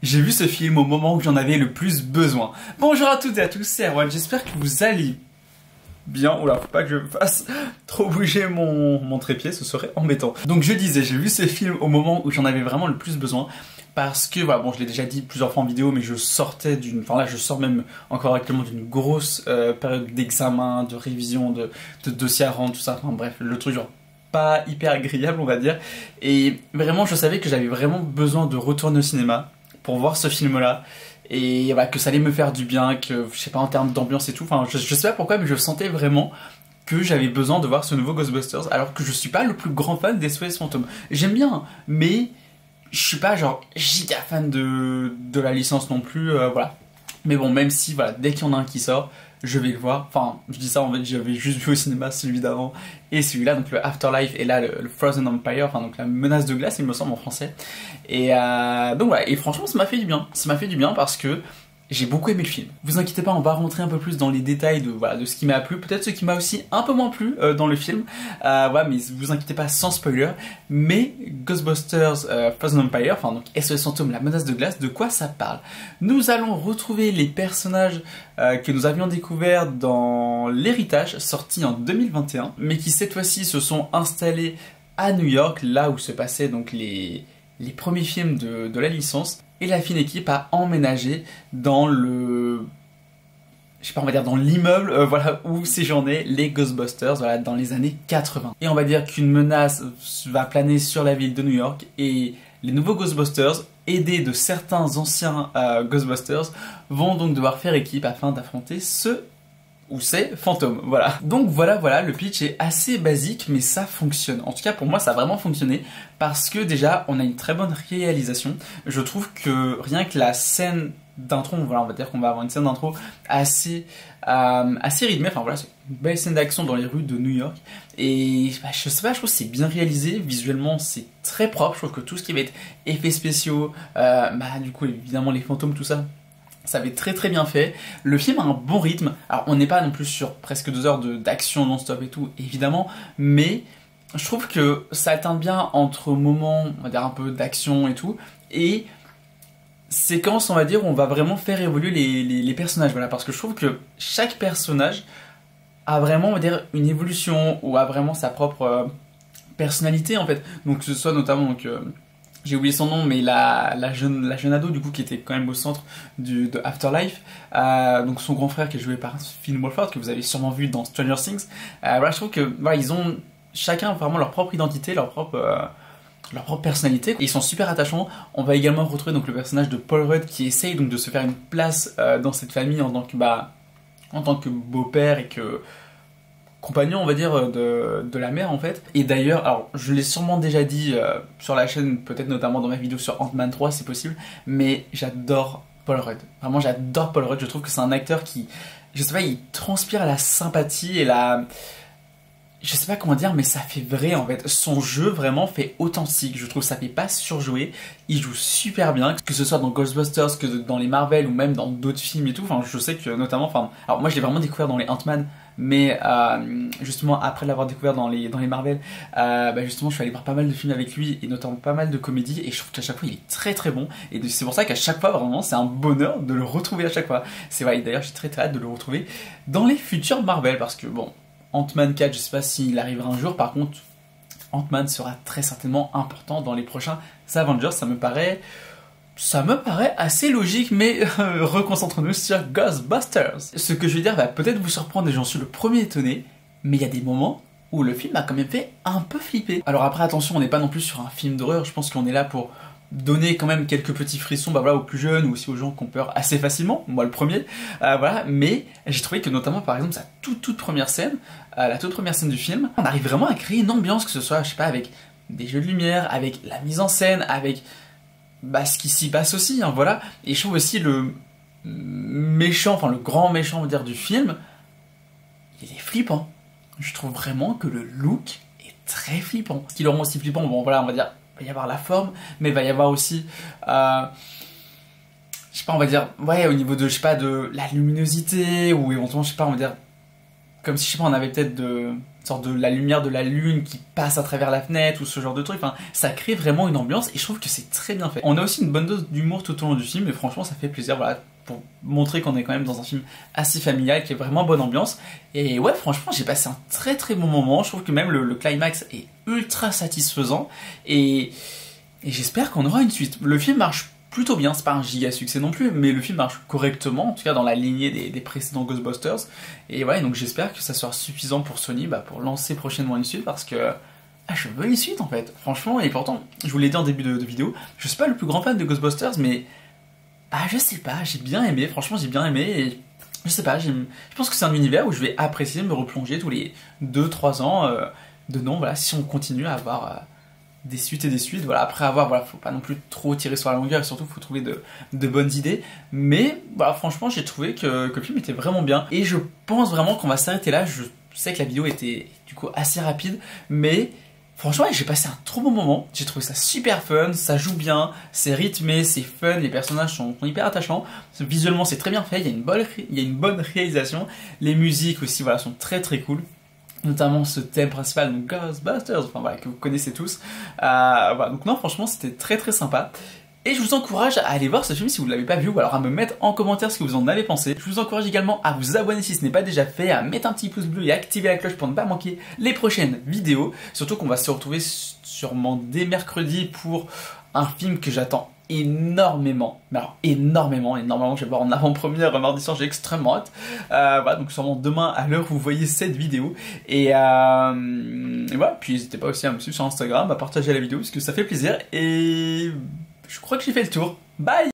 J'ai vu ce film au moment où j'en avais le plus besoin. Bonjour à toutes et à tous, c'est Erwan, j'espère que vous allez bien. Oula, faut pas que je fasse trop bouger mon trépied, ce serait embêtant. Donc je disais, j'ai vu ce film au moment où j'en avais vraiment le plus besoin. Parce que, voilà, bon, je l'ai déjà dit plusieurs fois en vidéo, mais je sortais enfin là, je sors même encore actuellement d'une grosse période d'examen, de révision, de dossiers à rendre, tout ça. Enfin bref, le truc genre pas hyper agréable, on va dire. Et vraiment, je savais que j'avais vraiment besoin de retourner au cinéma pour voir ce film-là. Et voilà, que ça allait me faire du bien, que, je sais pas, en termes d'ambiance et tout. Enfin, je sais pas pourquoi, mais je sentais vraiment que j'avais besoin de voir ce nouveau Ghostbusters, alors que je suis pas le plus grand fan des SOS Fantômes. J'aime bien, mais je suis pas genre giga fan de la licence non plus, voilà. Mais bon, même si, voilà, dès qu'il y en a un qui sort, je vais le voir. Enfin, je dis ça, en fait, j'avais juste vu au cinéma celui d'avant et celui-là, donc le Afterlife, et là, le Frozen Empire, enfin, donc la menace de glace, il me semble, en français. Et donc voilà, et franchement, ça m'a fait du bien. Ça m'a fait du bien parce que j'ai beaucoup aimé le film. Vous inquiétez pas, on va rentrer un peu plus dans les détails de ce qui m'a plu, peut-être ce qui m'a aussi un peu moins plu dans le film. Voilà, mais vous inquiétez pas, sans spoiler. Mais Ghostbusters Frozen Empire, enfin donc SOS Fantôme, la menace de glace, de quoi ça parle? Nous allons retrouver les personnages que nous avions découverts dans L'Héritage, sorti en 2021, mais qui cette fois-ci se sont installés à New York, là où se passaient donc les premiers films de la licence. Et la fine équipe a emménagé dans le... je sais pas, on va dire dans l'immeuble voilà, où séjournaient les Ghostbusters, voilà, dans les années 80. Et on va dire qu'une menace va planer sur la ville de New York et les nouveaux Ghostbusters, aidés de certains anciens Ghostbusters, vont donc devoir faire équipe afin d'affronter ce ou c'est fantôme, voilà. Donc voilà, le pitch est assez basique, mais ça fonctionne. En tout cas, pour moi, ça a vraiment fonctionné, parce que déjà, on a une très bonne réalisation. Je trouve que rien que la scène d'intro, voilà, on va dire qu'on va avoir une scène d'intro assez rythmée, enfin voilà, c'est une belle scène d'action dans les rues de New York, et bah, je sais pas, je trouve que c'est bien réalisé, visuellement c'est très propre, je trouve que tout ce qui va être effets spéciaux, du coup évidemment les fantômes, tout ça, ça avait très bien fait. Le film a un bon rythme. Alors on n'est pas non plus sur presque 2 heures d'action non-stop et tout, évidemment, mais je trouve que ça alterne bien entre moments, on va dire un peu d'action et tout, et séquences, on va dire, où on va vraiment faire évoluer les personnages, voilà, parce que je trouve que chaque personnage a vraiment, on va dire, une évolution, ou a vraiment sa propre personnalité en fait. Donc que ce soit notamment donc, j'ai oublié son nom, mais la jeune ado du coup qui était quand même au centre de Afterlife, donc son grand frère qui est joué par Finn Wolfhard, que vous avez sûrement vu dans Stranger Things. Voilà, je trouve que voilà, ils ont chacun vraiment leur propre identité, leur propre personnalité. Ils sont super attachants. On va également retrouver donc le personnage de Paul Rudd qui essaye donc de se faire une place dans cette famille en tant que beau-père et que compagnon, on va dire, de la mère en fait. Et d'ailleurs, alors je l'ai sûrement déjà dit sur la chaîne, peut-être notamment dans ma vidéo sur Ant-Man 3, c'est possible, mais j'adore Paul Rudd. Vraiment, j'adore Paul Rudd. Je trouve que c'est un acteur qui, je sais pas, il transpire la sympathie et je sais pas comment dire, mais ça fait vrai en fait. Son jeu vraiment fait authentique. Je trouve que ça fait pas surjouer. Il joue super bien, que ce soit dans Ghostbusters, que dans les Marvel ou même dans d'autres films et tout. Enfin, je sais que notamment, alors moi je l'ai vraiment découvert dans les Ant-Man, mais justement après l'avoir découvert dans les Marvel, justement je suis allé voir pas mal de films avec lui et notamment pas mal de comédies, et je trouve qu'à chaque fois il est très bon, et c'est pour ça qu'à chaque fois vraiment c'est un bonheur de le retrouver à chaque fois. C'est vrai, d'ailleurs j'ai très hâte de le retrouver dans les futurs Marvel, parce que bon, Ant-Man 4, je sais pas s'il arrivera un jour. Par contre, Ant-Man sera très certainement important dans les prochains Avengers. Ça me paraît assez logique, mais reconcentrons-nous sur Ghostbusters. Ce que je vais dire va peut-être vous surprendre et j'en suis le premier étonné, mais il y a des moments où le film a quand même fait un peu flipper. Alors après, attention, on n'est pas non plus sur un film d'horreur. Je pense qu'on est là pour donner quand même quelques petits frissons voilà, aux plus jeunes ou aussi aux gens qui ont peur assez facilement, moi le premier, voilà. Mais j'ai trouvé que notamment par exemple sa toute première scène, la toute première scène du film, on arrive vraiment à créer une ambiance, que ce soit, je sais pas, avec des jeux de lumière, avec la mise en scène, avec ce qui s'y passe aussi, hein, voilà. Et je trouve aussi le méchant, enfin le grand méchant, on va dire, du film, il est flippant. Je trouve vraiment que le look est très flippant. Ce qui le rend aussi flippant, bon voilà, on va dire, il va y avoir la forme, mais il va y avoir aussi, je sais pas, on va dire, ouais, au niveau de, je sais pas, de la luminosité, ou éventuellement, je sais pas, on va dire, comme si, je sais pas, on avait peut-être sorte de la lumière de la lune qui passe à travers la fenêtre ou ce genre de truc. Enfin, ça crée vraiment une ambiance et je trouve que c'est très bien fait. On a aussi une bonne dose d'humour tout au long du film et franchement ça fait plaisir, voilà, pour montrer qu'on est quand même dans un film assez familial qui est vraiment bonne ambiance. Et ouais, franchement j'ai passé un très très bon moment. Je trouve que même le climax est ultra satisfaisant et j'espère qu'on aura une suite. Le film marche plutôt bien, c'est pas un giga succès non plus, mais le film marche correctement, en tout cas dans la lignée des précédents Ghostbusters. Et ouais, donc j'espère que ça sera suffisant pour Sony pour lancer prochainement une suite, parce que je veux une suite en fait, franchement. Et pourtant, je vous l'ai dit en début de vidéo, je suis pas le plus grand fan de Ghostbusters, mais je sais pas, j'ai bien aimé, franchement j'ai bien aimé, et je sais pas, je pense que c'est un univers où je vais apprécier me replonger tous les 2-3 ans, voilà, si on continue à avoir des suites et des suites, voilà, après avoir, voilà, faut pas non plus trop tirer sur la longueur et surtout faut trouver de bonnes idées, mais voilà, franchement j'ai trouvé que le film était vraiment bien et je pense vraiment qu'on va s'arrêter là. Je sais que la vidéo était du coup assez rapide, mais franchement j'ai passé un trop bon moment, j'ai trouvé ça super fun, ça joue bien, c'est rythmé, c'est fun, les personnages sont hyper attachants, visuellement c'est très bien fait, il y a une bonne réalisation, les musiques aussi voilà sont très très cool. Notamment ce thème principal, donc Ghostbusters, enfin voilà, que vous connaissez tous. Voilà, donc non, franchement, c'était très très sympa. Et je vous encourage à aller voir ce film si vous ne l'avez pas vu, ou alors à me mettre en commentaire ce que vous en avez pensé. Je vous encourage également à vous abonner si ce n'est pas déjà fait, à mettre un petit pouce bleu et à activer la cloche pour ne pas manquer les prochaines vidéos. Surtout qu'on va se retrouver sûrement dès mercredi pour un film que j'attends énormément, mais alors énormément, je vais voir en avant-première mardi soir, j'ai extrêmement hâte. Voilà, donc sûrement demain à l'heure où vous voyez cette vidéo. Et voilà, puis n'hésitez pas aussi à me suivre sur Instagram, à partager la vidéo parce que ça fait plaisir. Et je crois que j'ai fait le tour. Bye!